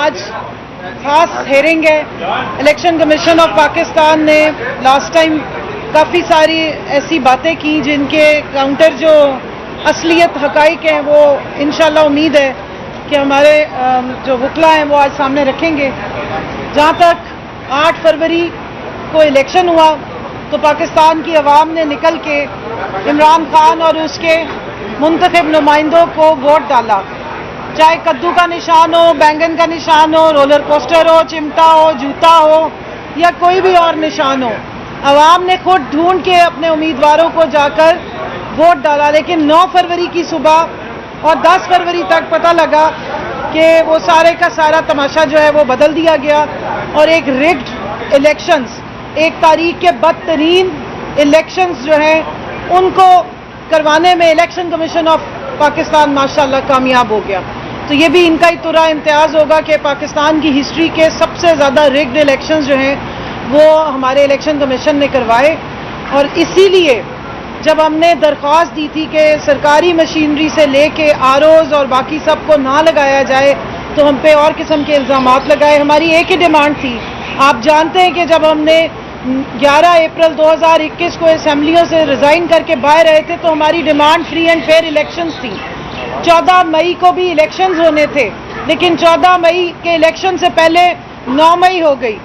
آج خاص ہیئرنگ ہے. الیکشن کمیشن آف پاکستان نے لاسٹ ٹائم کافی ساری ایسی باتیں کی جن کے کاؤنٹر جو اصلیت حقائق ہیں وہ انشاءاللہ امید ہے کہ ہمارے جو وکلا ہیں وہ آج سامنے رکھیں گے. جہاں تک 8 فروری کو الیکشن ہوا تو پاکستان کی عوام نے نکل کے عمران خان اور اس کے منتخب نمائندوں کو ووٹ ڈالا. چاہے کدو کا نشان ہو، بینگن کا نشان ہو، رولر کوسٹر ہو، چمٹا ہو، جوتا ہو یا کوئی بھی اور نشان ہو، عوام نے خود ڈھونڈ کے اپنے امیدواروں کو جا کر ووٹ ڈالا. لیکن 9 فروری کی صبح اور 10 فروری تک پتہ لگا کہ وہ سارے کا سارا تماشا جو ہے وہ بدل دیا گیا اور ایک ریگڈ الیکشنز، ایک تاریخ کے بدترین الیکشنز جو ہیں ان کو کروانے میں الیکشن کمیشن آف پاکستان ماشاءاللہ کامیاب ہو گیا. تو یہ بھی ان کا اتنا امتیاز ہوگا کہ پاکستان کی ہسٹری کے سب سے زیادہ ریگڈ الیکشنز جو ہیں وہ ہمارے الیکشن کمیشن نے کروائے. اور اسی لیے جب ہم نے درخواست دی تھی کہ سرکاری مشینری سے لے کے آروز اور باقی سب کو نہ لگایا جائے تو ہم پہ اور قسم کے الزامات لگائے. ہماری ایک ہی ڈیمانڈ تھی. آپ جانتے ہیں کہ جب ہم نے 11 اپریل 2021 کو اسمبلیوں سے ریزائن کر کے باہر رہے تھے تو ہماری demand free and fair elections تھی. 14 مئی کو بھی الیکشنز ہونے تھے لیکن 14 مئی کے الیکشن سے پہلے 9 مئی ہو گئی.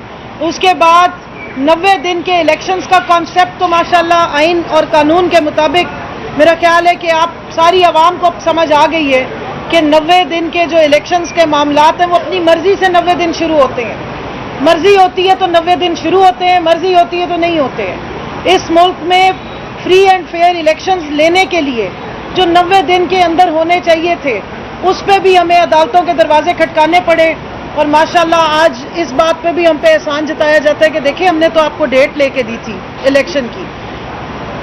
اس کے بعد 90 دن کے الیکشنز کا کانسیپٹ تو ماشاءاللہ آئین اور قانون کے مطابق میرا خیال ہے کہ آپ ساری عوام کو سمجھ آ گئی ہے کہ 90 دن کے جو الیکشنز کے معاملات ہیں وہ اپنی مرضی سے 90 دن شروع ہوتے ہیں. مرضی ہوتی ہے تو 90 دن شروع ہوتے ہیں، مرضی ہوتی ہے تو نہیں ہوتے ہیں. اس ملک میں فری اینڈ فیئر الیکشنز لینے کے لیے جو 90 دن کے اندر ہونے چاہیے تھے اس پہ بھی ہمیں عدالتوں کے دروازے کھٹکانے پڑے. اور ماشاءاللہ آج اس بات پہ بھی ہم پہ احسان جتایا جاتا ہے کہ دیکھیں ہم نے تو آپ کو ڈیٹ لے کے دی تھی الیکشن کی،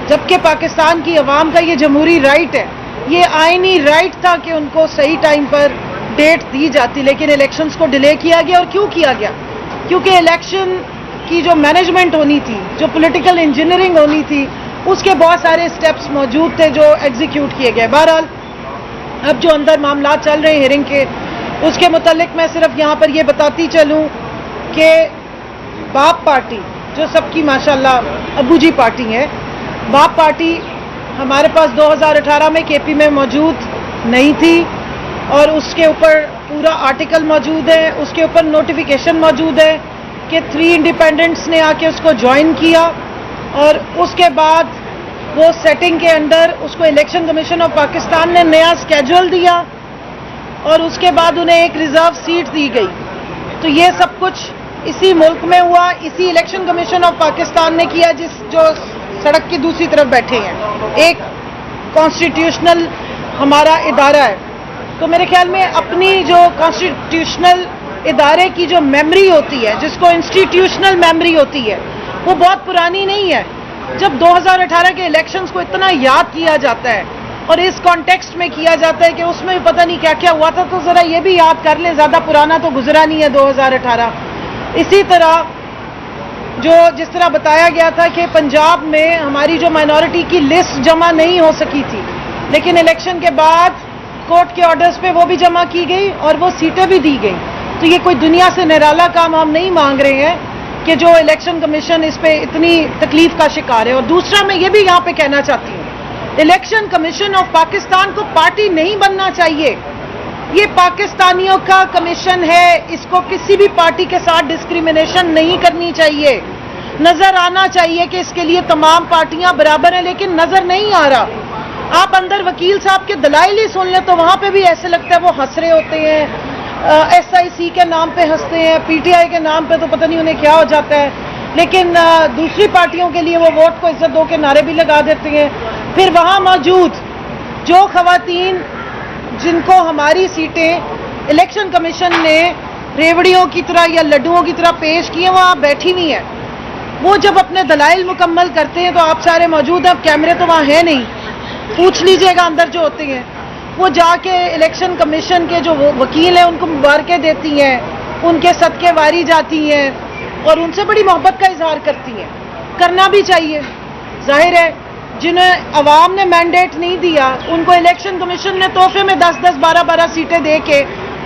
جبکہ پاکستان کی عوام کا یہ جمہوری رائٹ ہے، یہ آئینی رائٹ تھا کہ ان کو صحیح ٹائم پر ڈیٹ دی جاتی. لیکن الیکشنز کو ڈیلے کیا گیا. اور کیوں کیا گیا؟ کیونکہ الیکشن کی جو مینجمنٹ ہونی تھی، جو پولیٹیکل انجینئرنگ ہونی تھی، اس کے بہت سارے سٹیپس موجود تھے جو ایگزیکیوٹ کیے گئے. بہرحال اب جو اندر معاملات چل رہے ہیں ہیئرنگ کے، اس کے متعلق میں صرف یہاں پر یہ بتاتی چلوں کہ باپ پارٹی جو سب کی ماشاءاللہ ابو جی پارٹی ہے، باپ پارٹی ہمارے پاس 2018 میں کے پی میں موجود نہیں تھی اور اس کے اوپر پورا آرٹیکل موجود ہے، اس کے اوپر نوٹیفیکیشن موجود ہے کہ 3 انڈیپینڈنٹس نے آ کے اس کو جوائن کیا اور اس کے بعد وہ سیٹنگ کے اندر اس کو الیکشن کمیشن آف پاکستان نے نیا اسکیجول دیا اور اس کے بعد انہیں ایک ریزرو سیٹ دی گئی. تو یہ سب کچھ اسی ملک میں ہوا، اسی الیکشن کمیشن آف پاکستان نے کیا جو سڑک کی دوسری طرف بیٹھے ہیں. ایک کانسٹیٹیوشنل ہمارا ادارہ ہے. تو میرے خیال میں اپنی جو کانسٹیٹیوشنل ادارے کی جو میموری ہوتی ہے، جس کو انسٹیٹیوشنل میموری ہوتی ہے، وہ بہت پرانی نہیں ہے. جب 2018 کے الیکشنز کو اتنا یاد کیا جاتا ہے اور اس کانٹیکسٹ میں کیا جاتا ہے کہ اس میں پتہ نہیں کیا کیا ہوا تھا، تو ذرا یہ بھی یاد کر لیں، زیادہ پرانا تو گزرا نہیں ہے 2018. اسی طرح جس طرح بتایا گیا تھا کہ پنجاب میں ہماری جو مائنورٹی کی لسٹ جمع نہیں ہو سکی تھی، لیکن الیکشن کے بعد کورٹ کے آرڈرز پہ وہ بھی جمع کی گئی اور وہ سیٹیں بھی دی گئیں. تو یہ کوئی دنیا سے نرالا کام ہم نہیں مانگ رہے ہیں کہ جو الیکشن کمیشن اس پہ اتنی تکلیف کا شکار ہے. اور دوسرا میں یہ بھی یہاں پہ کہنا چاہتی ہوں، الیکشن کمیشن آف پاکستان کو پارٹی نہیں بننا چاہیے. یہ پاکستانیوں کا کمیشن ہے، اس کو کسی بھی پارٹی کے ساتھ ڈسکریمنیشن نہیں کرنی چاہیے. نظر آنا چاہیے کہ اس کے لیے تمام پارٹیاں برابر ہیں، لیکن نظر نہیں آ رہا. آپ اندر وکیل صاحب کے دلائل ہی سن لیں تو وہاں پہ بھی ایسے لگتا ہے وہ ہنس رہے ہوتے ہیں. ایس آئی سی کے نام پہ ہنستے ہیں، پی ٹی آئی کے نام پہ تو پتہ نہیں انہیں کیا ہو جاتا ہے، لیکن دوسری پارٹیوں کے لیے وہ ووٹ کو عزت دو کے نعرے بھی لگا دیتے ہیں. پھر وہاں موجود جو خواتین جن کو ہماری سیٹیں الیکشن کمیشن نے ریوڑیوں کی طرح یا لڈوؤں کی طرح پیش کی ہیں، وہ آپ بیٹھی ہوئی ہیں. وہ جب اپنے دلائل مکمل کرتے ہیں تو آپ سارے موجود ہیں. اب کیمرے تو وہاں ہیں نہیں، پوچھ لیجئے گا اندر جو ہوتے ہیں. وہ جا کے الیکشن کمیشن کے جو وکیل ہیں ان کو مبارکیں دیتی ہیں، ان کے صدقے واری جاتی ہیں اور ان سے بڑی محبت کا اظہار کرتی ہیں. کرنا بھی چاہیے. ظاہر ہے جنہیں عوام نے مینڈیٹ نہیں دیا ان کو الیکشن کمیشن نے تحفے میں 10-10 12-12 سیٹیں دے کے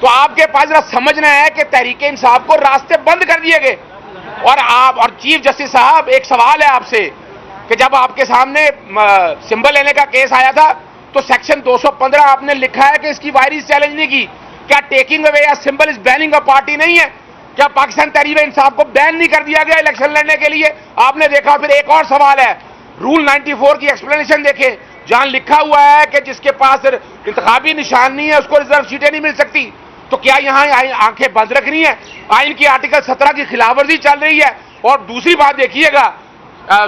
تو آپ کے پاس ذرا سمجھنا ہے کہ تحریک انصاف کو راستے بند کر دیے گئے. اور چیف جسٹس صاحب ایک سوال ہے آپ سے کہ جب آپ کے سامنے سمبل لینے کا کیس آیا تھا تو سیکشن 215 آپ نے لکھا ہے کہ اس کی وائرس چیلنج نہیں کی. کیا ٹیکنگ اوے یا symbol is banning a party نہیں ہے؟ کیا پاکستان تحریک انصاف کو بین نہیں کر دیا گیا الیکشن لڑنے کے لیے؟ آپ نے دیکھا. پھر ایک اور سوال ہے, رول 94 کی ایکسپلینیشن دیکھیں, جہاں لکھا ہوا ہے کہ جس کے پاس انتخابی نشان نہیں ہے اس کو ریزرو سیٹیں نہیں مل سکتی. تو کیا یہاں آنکھیں بند رکھنی ہیں؟ آئین کی آرٹیکل 17 کی خلاف ورزی چل رہی ہے. اور دوسری بات دیکھیے گا,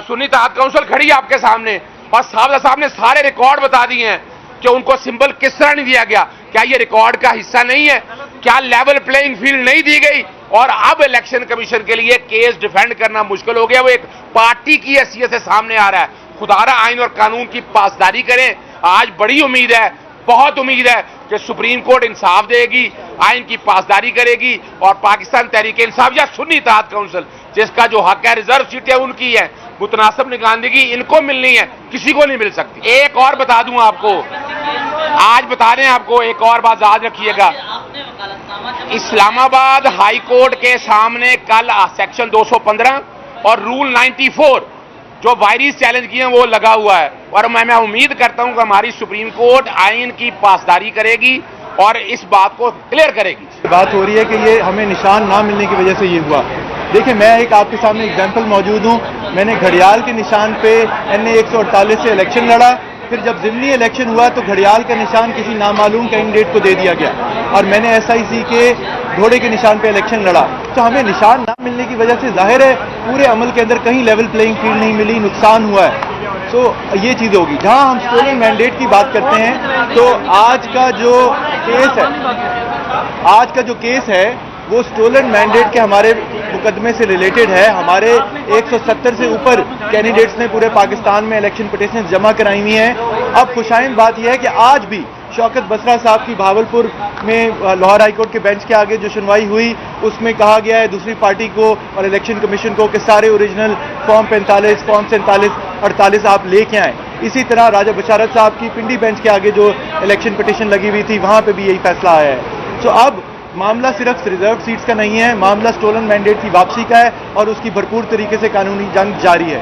سنی اتحاد کونسل کھڑی ہے آپ کے سامنے اور صاحب نے سارے ریکارڈ بتا دیے ہیں کہ ان کو سمبل کس طرح نہیں دیا گیا. کیا یہ ریکارڈ کا حصہ نہیں ہے؟ کیا لیول پلینگ فیلڈ نہیں دی گئی؟ اور اب الیکشن کمیشن کے لیے کیس ڈیفینڈ کرنا مشکل ہو گیا. وہ ایک پارٹی کی حیثیت سے سامنے آ رہا ہے. خدارہ آئین اور قانون کی پاسداری کریں. آج بڑی امید ہے, بہت امید ہے کہ سپریم کورٹ انصاف دے گی, آئین کی پاسداری کرے گی اور پاکستان تحریک انصاف یا سنی اتحاد کونسل جس کا جو حق ہے ریزرو سیٹیں ان کی ہے, متناسب نگرانندگی ان کو ملنی ہے, کسی کو نہیں مل سکتی. ایک اور بتا دوں آپ کو, آج بتا رہے ہیں آپ کو, ایک اور بات یاد رکھیے گا. اسلام آباد ہائی کورٹ کے سامنے کل سیکشن 215 اور رول 94 جو وائرس چیلنج کیے ہیں وہ لگا ہوا ہے. اور میں امید کرتا ہوں کہ ہماری سپریم کورٹ آئین کی پاسداری کرے گی اور اس بات کو کلیئر کرے گی. بات ہو رہی ہے کہ یہ ہمیں نشان نہ ملنے کی وجہ سے یہ ہوا. دیکھیں, میں ایک آپ کے سامنے اگزامپل موجود ہوں. میں نے گھڑیال کے نشان پہ NA 148 سے الیکشن لڑا. پھر جب ضمنی الیکشن ہوا تو گھڑیال کا نشان کسی نامعلوم کینڈیڈیٹ کو دے دیا گیا اور میں نے SIC کے گھوڑے کے نشان پہ الیکشن لڑا. تو ہمیں نشان نہ ملنے کی وجہ سے ظاہر ہے پورے عمل کے اندر کہیں لیول پلینگ فیلڈ نہیں ملی, نقصان ہوا ہے. تو یہ چیز ہوگی. جہاں ہم اسٹولن مینڈیٹ کی بات کرتے ہیں تو آج کا جو کیس ہے وہ اسٹولن مینڈیٹ کے ہمارے مقدمے سے ریلیٹڈ ہے. ہمارے 170 سے اوپر کینڈیڈیٹس نے پورے پاکستان میں الیکشن پٹیشن جمع کرائی ہوئی ہیں. اب خوشائند بات یہ ہے کہ آج بھی شوکت بسرا صاحب کی بھاولپور میں لاہور ہائی کورٹ کے بینچ کے آگے جو سنوائی ہوئی اس میں کہا گیا ہے دوسری پارٹی کو اور الیکشن کمیشن کو کہ سارے اوریجنل فارم 45, فارم 47, 48 آپ لے کے آئیں. اسی طرح راجہ بشارت صاحب کی پنڈی بینچ کے آگے جو الیکشن پٹیشن لگی ہوئی تھی وہاں پہ بھی یہی فیصلہ آیا ہے. تو اب معاملہ صرف ریزرو سیٹس کا نہیں ہے, معاملہ اسٹولن مینڈیٹ کی واپسی کا ہے اور اس کی بھرپور طریقے سے قانونی جنگ جاری ہے.